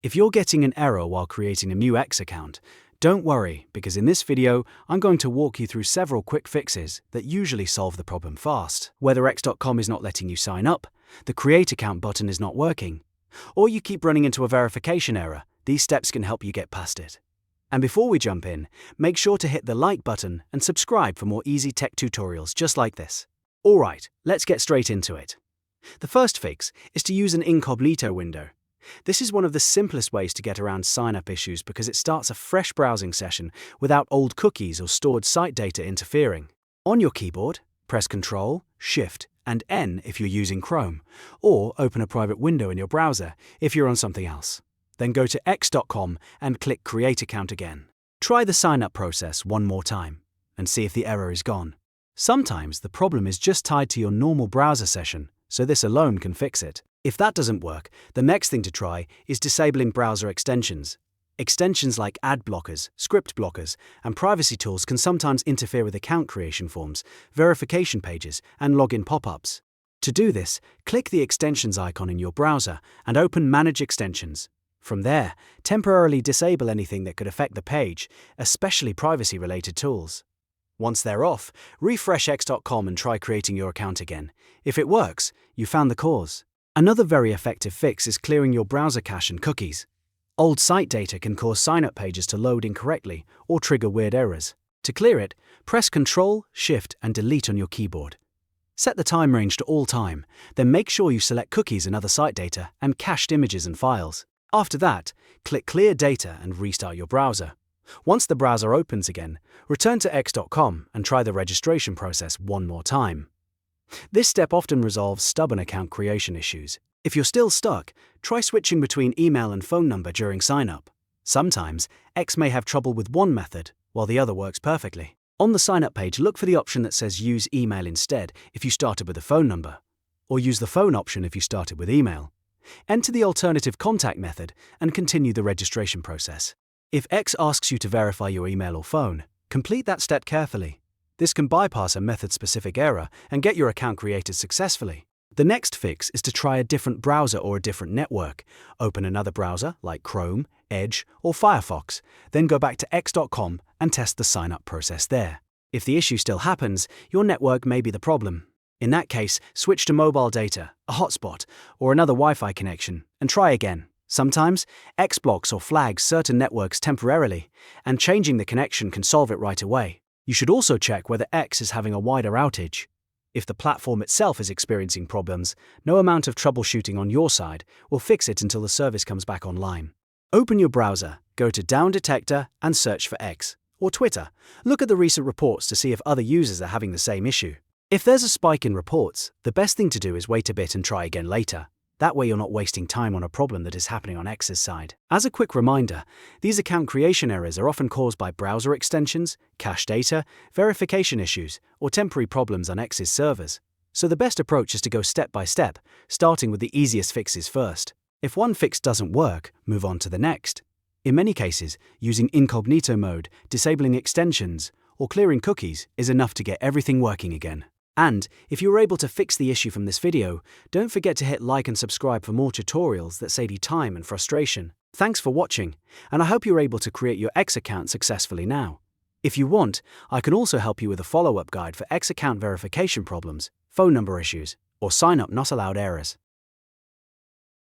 If you're getting an error while creating a new X account, don't worry, because in this video, I'm going to walk you through several quick fixes that usually solve the problem fast. Whether X.com is not letting you sign up, the Create Account button is not working, or you keep running into a verification error, these steps can help you get past it. And before we jump in, make sure to hit the like button and subscribe for more easy tech tutorials just like this. Alright, let's get straight into it. The first fix is to use an incognito window. This is one of the simplest ways to get around sign-up issues because it starts a fresh browsing session without old cookies or stored site data interfering. On your keyboard, press Ctrl, Shift, and N if you're using Chrome, or open a private window in your browser if you're on something else. Then go to X.com and click Create Account again. Try the sign-up process one more time and see if the error is gone. Sometimes the problem is just tied to your normal browser session, so this alone can fix it. If that doesn't work, the next thing to try is disabling browser extensions. Extensions like ad blockers, script blockers, and privacy tools can sometimes interfere with account creation forms, verification pages, and login pop-ups. To do this, click the extensions icon in your browser and open Manage Extensions. From there, temporarily disable anything that could affect the page, especially privacy-related tools. Once they're off, refresh X.com and try creating your account again. If it works, you found the cause. Another very effective fix is clearing your browser cache and cookies. Old site data can cause sign-up pages to load incorrectly or trigger weird errors. To clear it, press Ctrl, Shift, and Delete on your keyboard. Set the time range to all time, then make sure you select cookies and other site data and cached images and files. After that, click Clear Data and restart your browser. Once the browser opens again, return to X.com and try the registration process one more time. This step often resolves stubborn account creation issues. If you're still stuck, try switching between email and phone number during sign-up. Sometimes, X may have trouble with one method, while the other works perfectly. On the sign-up page, look for the option that says Use email instead if you started with a phone number, or use the phone option if you started with email. Enter the alternative contact method and continue the registration process. If X asks you to verify your email or phone, complete that step carefully. This can bypass a method-specific error and get your account created successfully. The next fix is to try a different browser or a different network. Open another browser like Chrome, Edge, or Firefox, then go back to X.com and test the sign-up process there. If the issue still happens, your network may be the problem. In that case, switch to mobile data, a hotspot, or another Wi-Fi connection, and try again. Sometimes, X blocks or flags certain networks temporarily, and changing the connection can solve it right away. You should also check whether X is having a wider outage. If the platform itself is experiencing problems, no amount of troubleshooting on your side will fix it until the service comes back online. Open your browser, go to Downdetector and search for X, or Twitter. Look at the recent reports to see if other users are having the same issue. If there's a spike in reports, the best thing to do is wait a bit and try again later. That way you're not wasting time on a problem that is happening on X's side. As a quick reminder, these account creation errors are often caused by browser extensions, cache data, verification issues, or temporary problems on X's servers. So the best approach is to go step by step, starting with the easiest fixes first. If one fix doesn't work, move on to the next. In many cases, using incognito mode, disabling extensions, or clearing cookies is enough to get everything working again. And, if you were able to fix the issue from this video, don't forget to hit like and subscribe for more tutorials that save you time and frustration. Thanks for watching, and I hope you're able to create your X account successfully now. If you want, I can also help you with a follow-up guide for X account verification problems, phone number issues, or sign-up not allowed errors.